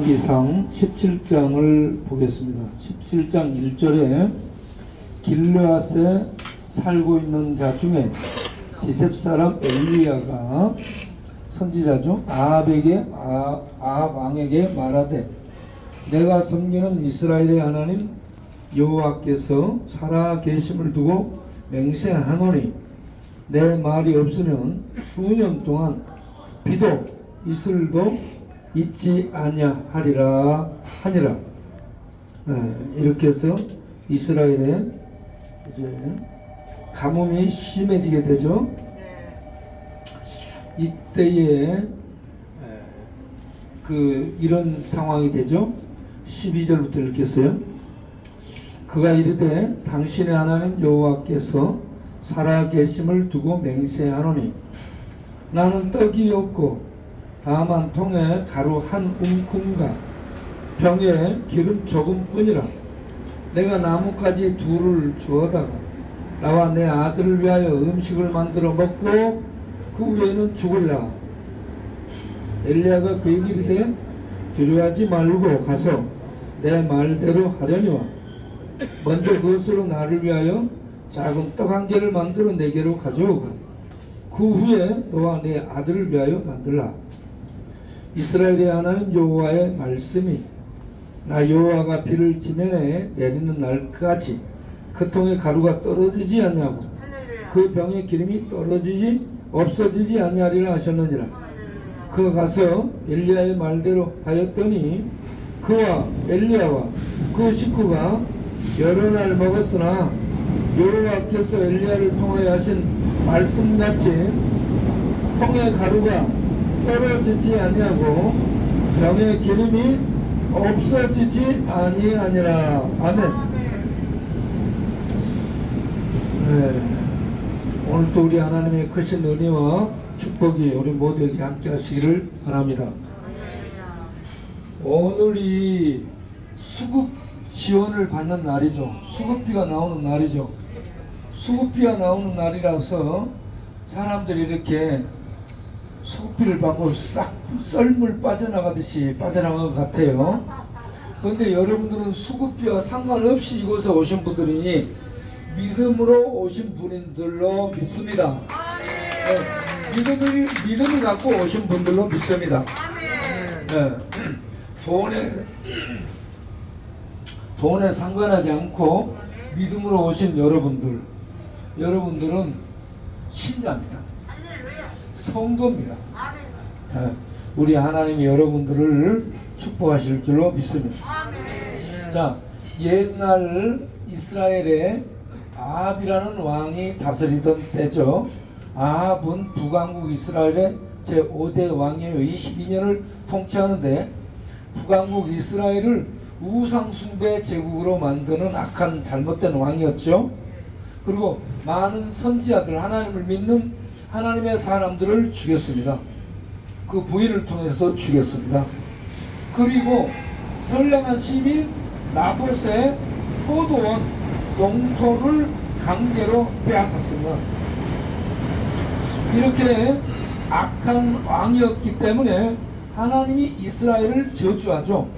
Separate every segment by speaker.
Speaker 1: 기상 17장을 보겠습니다. 17장 1절에 길르앗에 살고 있는 자 중에 디셉 사람 엘리야가 선지자죠. 아합 왕에게 말하되 내가 섬기는 이스라엘의 하나님 여호와께서 살아 계심을 두고 맹세하노니 내 말이 없으면 수년 동안 비도 이슬도 있지 아니하리라 하니라. 이렇게 해서 이스라엘에 이제 가뭄이 심해지게 되죠. 이때에 이런 상황이 되죠. 12절부터 읽겠어요. 그가 이르되 당신의 하나님 여호와께서 살아 계심을 두고 맹세하노니 나는 떡이 없고 다만 통에 가루 한 움큼과 병에 기름 조금뿐이라. 내가 나뭇가지 둘을 주어다가 나와 내 아들을 위하여 음식을 만들어 먹고 그 후에는 죽으리라. 엘리야가 그에게 이르되 두려워하지 말고 가서 내 말대로 하려니와 먼저 그것으로 나를 위하여 작은 떡 한 개를 만들어 내게로 가져오고 그 후에 너와 내 아들을 위하여 만들라. 이스라엘의 하나님 여호와의 말씀이 나 여호와가 비를 지면에 내리는 날까지 그 통에 가루가 떨어지지 않냐고 그 병의 기름이 없어지지 아니하리라 하셨느니라. 그가 가서 엘리야의 말대로 하였더니 그와 엘리야와 그 식구가 여러 날 먹었으나 여호와께서 엘리야를 통하여 하신 말씀같이 통의 가루가 떨어지지 아니하고 병의 기름이 없어지지 아니하니라. 아멘. 오늘도 우리 하나님의 크신 은혜와 축복이 우리 모두에게 함께 하시기를 바랍니다. 오늘이 수급 지원을 받는 날이죠. 수급비가 나오는 날이죠. 수급비가 나오는 날이라서 사람들이 이렇게 수급비를 받고 싹 썰물 빠져나가듯이 빠져나간 것 같아요. 그런데 여러분들은 수급비와 상관없이 이곳에 오신 분들이니 믿음으로 오신 분들로 믿습니다. 믿음을 갖고 오신 분들로 믿습니다. 돈에 상관하지 않고 믿음으로 오신 여러분들은 신자입니다. 성도입니다. 우리 하나님이 여러분들을 축복하실 줄로 믿습니다. 자, 옛날 이스라엘에 아합이라는 왕이 다스리던 때죠. 아합은 북왕국 이스라엘의 제5대 왕이에요. 22년을 통치하는데 북왕국 이스라엘을 우상숭배 제국으로 만드는 악한 잘못된 왕이었죠. 그리고 많은 선지자들, 하나님을 믿는 하나님의 사람들을 죽였습니다. 그 부인을 통해서도 죽였습니다. 그리고 선량한 시민 나봇의 포도원 농토를 강제로 빼앗았습니다. 이렇게 악한 왕이었기 때문에 하나님이 이스라엘을 저주하죠.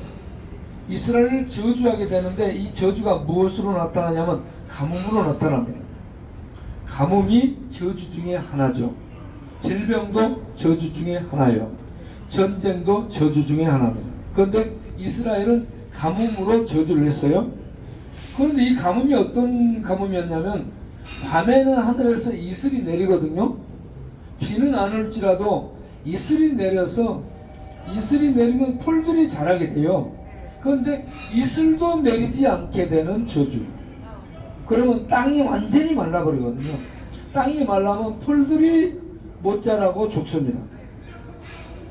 Speaker 1: 이스라엘을 저주하게 되는데 이 저주가 무엇으로 나타나냐면 가뭄으로 나타납니다. 가뭄이 저주 중에 하나죠. 질병도 저주 중에 하나예요. 전쟁도 저주 중에 하나입니다. 그런데 이스라엘은 가뭄으로 저주를 했어요. 그런데 이 가뭄이 어떤 가뭄이었냐면 밤에는 하늘에서 이슬이 내리거든요. 비는 안 올지라도 이슬이 내려서 이슬이 내리면 풀들이 자라게 돼요. 그런데 이슬도 내리지 않게 되는 저주. 그러면 땅이 완전히 말라버리거든요. 땅이 말라면 풀들이 못 자라고 죽습니다.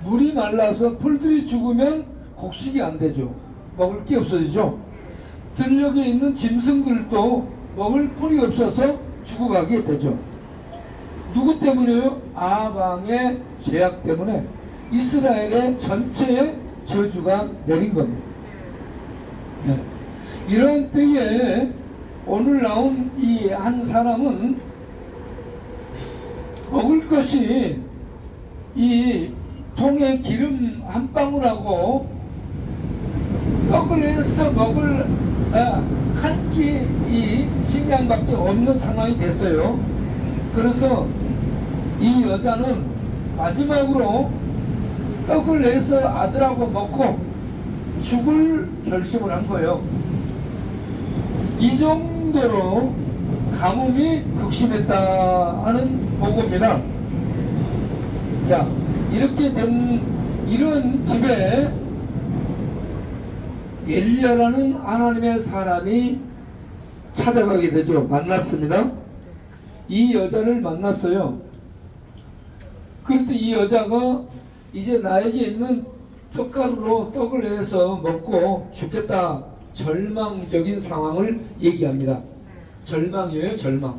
Speaker 1: 물이 말라서 풀들이 죽으면 곡식이 안 되죠. 먹을 게 없어지죠. 들녘에 있는 짐승들도 먹을 풀이 없어서 죽어가게 되죠. 누구 때문에요? 아합 왕의 죄악 때문에 이스라엘의 전체의 저주가 내린 겁니다. 이런 때에 오늘 나온 이 한 사람은 먹을 것이 이 통에 기름 한 방울하고 떡을 해서 먹을 한 끼 이 식량밖에 없는 상황이 됐어요. 그래서 이 여자는 마지막으로 떡을 내서 아들하고 먹고 죽을 결심을 한 거예요. 이 정도로 가뭄이 극심했다 하는 보고입니다. 자, 이렇게 된 이런 집에 엘리야라는 하나님의 사람이 찾아가게 되죠. 만났습니다. 이 여자를 만났어요. 그랬더니 이 여자가 이제 나에게 있는 떡가루로 떡을 해서 먹고 죽겠다, 절망적인 상황을 얘기합니다. 절망이에요, 절망.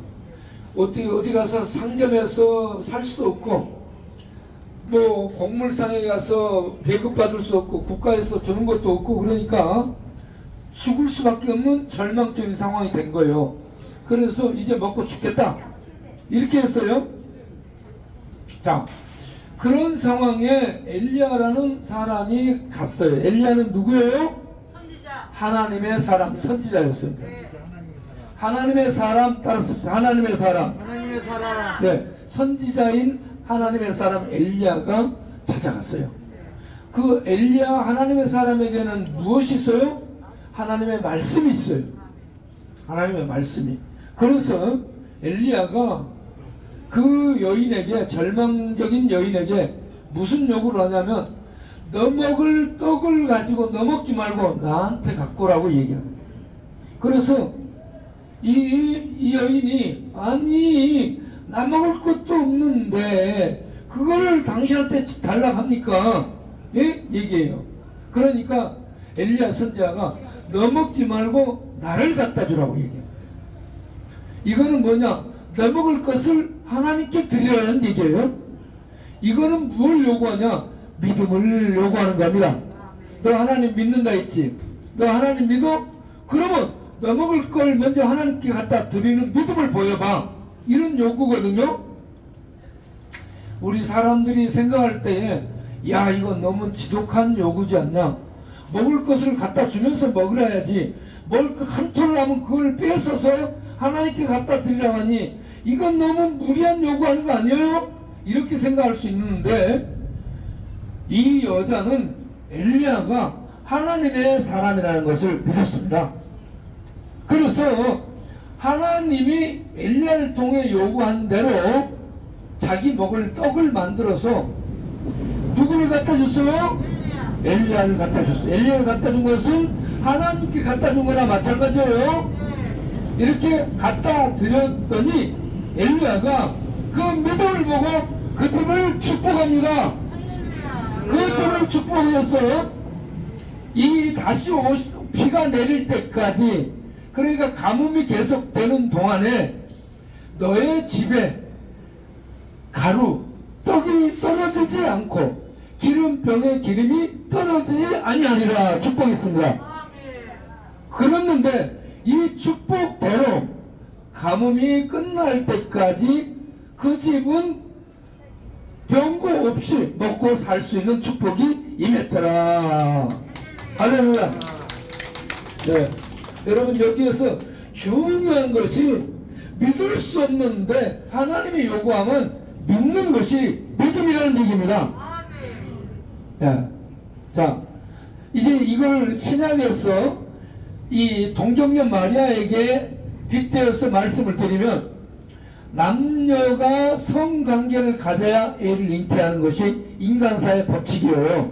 Speaker 1: 어디 가서 상점에서 살 수도 없고, 뭐 곡물상에 가서 배급받을 수 없고, 국가에서 주는 것도 없고, 그러니까 죽을 수밖에 없는 절망적인 상황이 된 거예요. 그래서 이제 먹고 죽겠다, 이렇게 했어요. 자, 그런 상황에 엘리야라는 사람이 갔어요. 엘리야는 누구예요?
Speaker 2: 선지자.
Speaker 1: 하나님의 사람, 선지자였어요. 하나님의 사람, 따랐습니다. 하나님의 사람.
Speaker 2: 하나님의 사람.
Speaker 1: 네, 선지자인 하나님의 사람 엘리야가 찾아갔어요. 그 엘리야 하나님의 사람에게는 무엇이 있어요? 하나님의 말씀이 있어요. 하나님의 말씀이. 그래서 엘리야가 그 여인에게, 절망적인 여인에게 무슨 요구를 하냐면, 너 먹을 떡을 가지고 너 먹지 말고 나한테 갖고 오라고 얘기합니다. 그래서 이 여인이, 아니 나 먹을 것도 없는데 그거를 당신한테 달라고 합니까? 예? 얘기해요. 그러니까 엘리야 선지자가 너 먹지 말고 나를 갖다 주라고 얘기해요. 이거는 뭐냐? 너 먹을 것을 하나님께 드리라는 얘기예요. 이거는 뭘 요구하냐? 믿음을 요구하는 겁니다. 너 하나님 믿는다 했지? 너 하나님 믿어? 그러면 너 먹을 걸 먼저 하나님께 갖다 드리는 믿음을 보여봐. 이런 요구거든요. 우리 사람들이 생각할 때에, 야, 이건 너무 지독한 요구지 않냐? 먹을 것을 갖다 주면서 먹으라야지. 먹을 거 한 톨 남은 그걸 뺏어서 하나님께 갖다 드리라고 하니, 이건 너무 무리한 요구하는 거 아니에요? 이렇게 생각할 수 있는데, 이 여자는 엘리야가 하나님의 사람이라는 것을 믿었습니다. 그래서 하나님이 엘리야를 통해 요구한 대로 자기 먹을 떡을 만들어서 누구를 갖다 줬어요? 엘리야를 갖다 줬어요. 엘리야를 갖다 준 것은 하나님께 갖다 준 거나 마찬가지예요. 이렇게 갖다 드렸더니 엘리야가 그 믿음을 보고 그 집을 축복합니다. 그 집을 축복했어요. 이 다시 비가 내릴 때까지, 그러니까 가뭄이 계속되는 동안에 너의 집에 가루, 떡이 떨어지지 않고 기름병에 기름이 떨어지지 아니하리라 축복했습니다. 그랬는데 이 축복대로 가뭄이 끝날 때까지 그 집은 병고 없이 먹고 살 수 있는 축복이 임했더라. 할렐루야. 네. 여러분, 여기에서 중요한 것이 믿을 수 없는데 하나님이 요구하면 믿는 것이 믿음이라는 얘기입니다. 네. 자, 이제 이걸 신약에서 이 동정녀 마리아에게 빗대어서 말씀을 드리면, 남녀가 성관계를 가져야 애를 잉태하는 것이 인간사의 법칙이에요.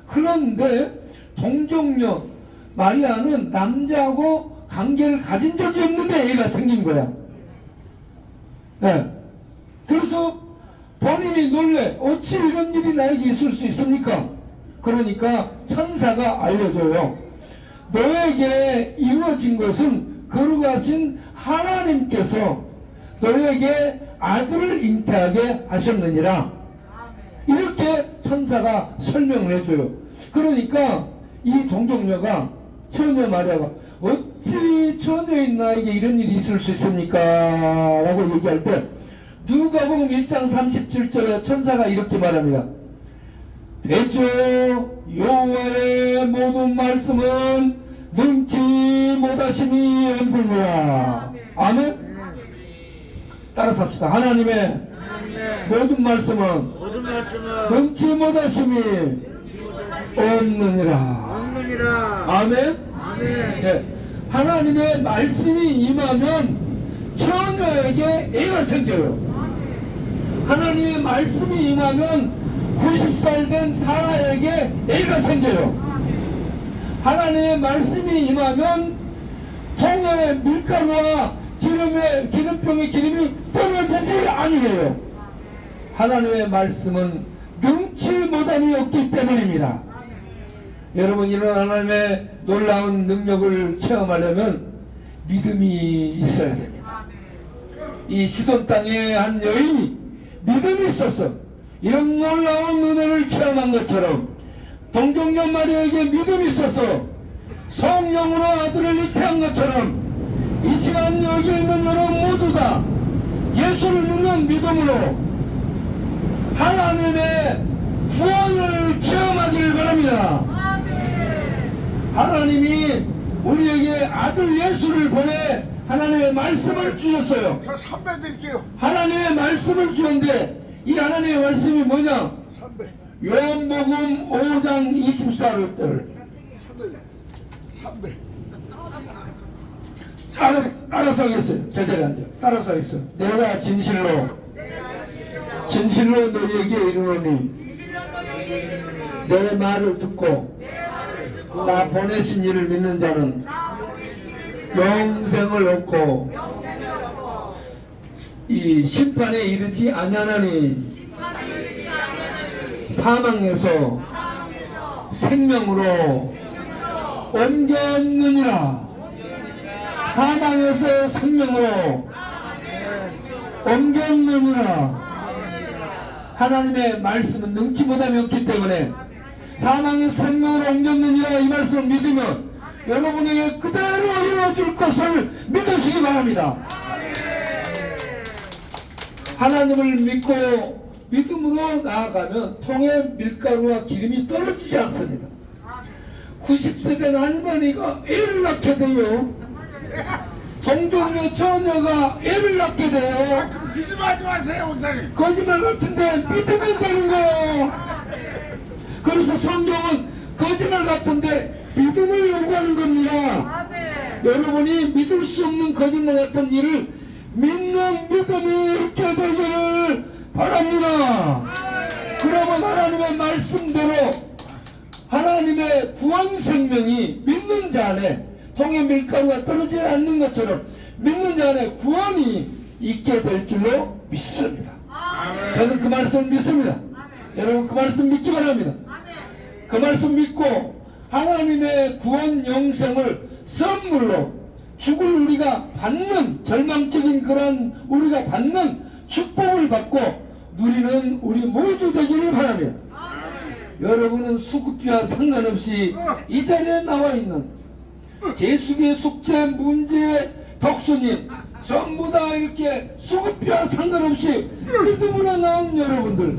Speaker 1: 그런데 동정녀 마리아는 남자하고 관계를 가진 적이 없는데 애가 생긴 거야. 네. 그래서 본인이 놀래, 어찌 이런 일이 나에게 있을 수 있습니까? 그러니까 천사가 알려줘요. 너에게 이루어진 것은 거룩하신 하나님께서 너에게 아들을 잉태하게 하셨느니라. 이렇게 천사가 설명을 해줘요. 그러니까 이 동정녀가, 처녀 마리아가 어찌 처녀인 나에게 이런 일이 있을 수 있습니까? 라고 얘기할 때, 1장 37절에 천사가 이렇게 말합니다. 대저 여호와의 모든 말씀은 능치 못하심이 없느니라. 아멘. 따라서 합시다. 하나님의 모든 말씀은 능치 못하심이 없느니라. 아멘. 네. 하나님의 말씀이 임하면 처녀에게 애가 생겨요. 하나님의 말씀이 임하면 90살 된 사라에게 애가 생겨요. 하나님의 말씀이 임하면 통에 밀가루와 기름병의 기름이 떨어지지 아니해요. 하나님의 말씀은 능치 못함이 없기 때문입니다. 여러분, 이런 하나님의 놀라운 능력을 체험하려면 믿음이 있어야 됩니다. 이 시돈 땅에 한 여인이 믿음이 있어서 이런 놀라운 은혜를 체험한 것처럼 동정녀 마리아에게 믿음이 있어서 성령으로 아들을 잉태한 것처럼 이 시간 여기 있는 여러분 모두 다 예수를 믿는 믿음으로 하나님의 구원을 체험하기를 바랍니다. 하나님이 우리에게 아들 예수를 보내 하나님의 말씀을 주셨어요.
Speaker 2: 저 선배 드릴게요.
Speaker 1: 하나님의 말씀을 주셨는데 이 하나님의 말씀이 뭐냐?
Speaker 2: 선배.
Speaker 1: 요한복음 5장 24절.
Speaker 2: 선배.
Speaker 1: 따라서 하겠어요. 제자리 앉아. 따라서 하겠어요. 내가 진실로 너희에게 이르노니 내 말을 듣고 나 보내신 이를 믿는 자는 영생을 얻고 이 심판에 이르지 아니하나니 사망에서 생명으로 옮겼느니라. 사망에서 생명으로 옮겼느니라. 하나님의 말씀은 능치 못함이 없기 때문에 사망에서 생명으로 옮겼느니라 이 말씀을 믿으면 여러분에게 그대로 이루어질 것을 믿으시기 바랍니다. 하나님을 믿고 믿음으로 나아가면 통에 밀가루와 기름이 떨어지지 않습니다. 90세 된 할머니가 애를 낳게 돼요. 동정녀 처녀가 애를 낳게 돼요.
Speaker 2: 거짓말하지 마세요, 목사님.
Speaker 1: 거짓말 같은데 믿으면 되는 거예요. 그래서 성경은 거짓말 같은데 믿음을 요구하는 겁니다. 여러분이 믿을 수 없는 거짓말 같은 일을 믿는 믿음이 있게 되기를 바랍니다. 그러면 하나님의 말씀대로 하나님의 구원 생명이 믿는 자 안에 통에 밀가루가 떨어지지 않는 것처럼 믿는 자 안에 구원이 있게 될 줄로 믿습니다. 저는 그 말씀을 믿습니다. 여러분 그 말씀 믿기 바랍니다. 그 말씀 믿고 하나님의 구원 영생을 선물로 죽을 우리가 받는 절망적인 그런 우리가 받는 축복을 받고 누리는 우리 모두 되기를 바랍니다. 여러분은 수급비와 상관없이 이 자리에 나와 있는 제수기의 숙제, 문제, 덕수님 전부 다 이렇게 수급비와 상관없이 믿음으로 나온 여러분들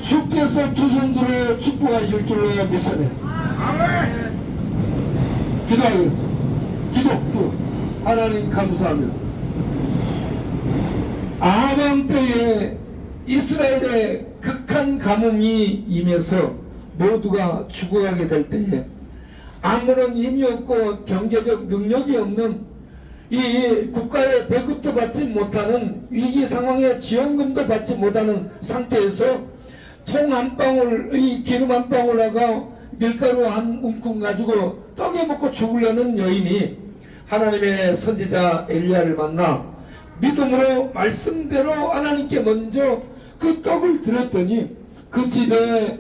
Speaker 1: 주께서 두 손으로 축복하실 줄로 믿습니다. 기도하겠습니다. 기도. 하나님 감사합니다. 아방 때에 이스라엘의 극한 가뭄이 임해서 모두가 죽어가게 될 때에 아무런 힘이 없고 경제적 능력이 없는 이 국가의 배급도 받지 못하는 위기 상황에 지원금도 받지 못하는 상태에서 통 한 방울, 이 기름 한 방울하고 밀가루 한 움큼 가지고 떡에 먹고 죽으려는 여인이 하나님의 선지자 엘리야를 만나 믿음으로 말씀대로 하나님께 먼저 그 떡을 드렸더니 그 집에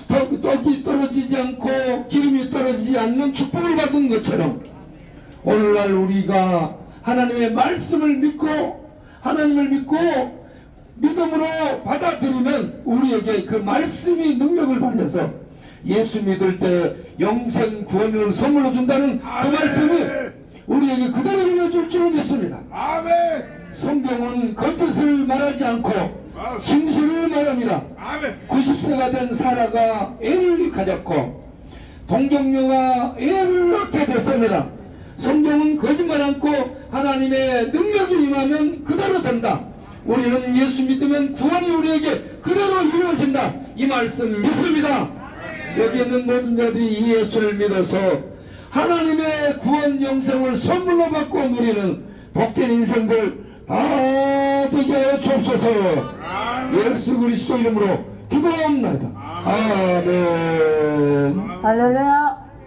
Speaker 1: 떡이 떨어지지 않고 기름이 떨어지지 않는 축복을 받은 것처럼 오늘날 우리가 하나님의 말씀을 믿고 하나님을 믿고 믿음으로 받아들이면 우리에게 그 말씀이 능력을 발휘해서 예수 믿을 때 영생 구원을 선물로 준다는 그 말씀이 우리에게 그대로 이루어질 줄 믿습니다.
Speaker 2: 아멘.
Speaker 1: 성경은 거짓을 말하지 않고 진실을 말합니다.
Speaker 2: 아멘.
Speaker 1: 90세가 된 사라가 애를 가졌고 동정녀가 애를 낳게 됐습니다. 성경은 거짓말 않고 하나님의 능력이 임하면 그대로 된다. 우리는 예수 믿으면 구원이 우리에게 그대로 이루어진다. 이 말씀 믿습니다. 여기 있는 모든 자들이 이 예수를 믿어서 하나님의 구원 영생을 선물로 받고 누리는 복된 인생들 다 되게 하여 주옵소서. 예수 그리스도 이름으로 기도합니다. 아멘.
Speaker 3: 할렐루야.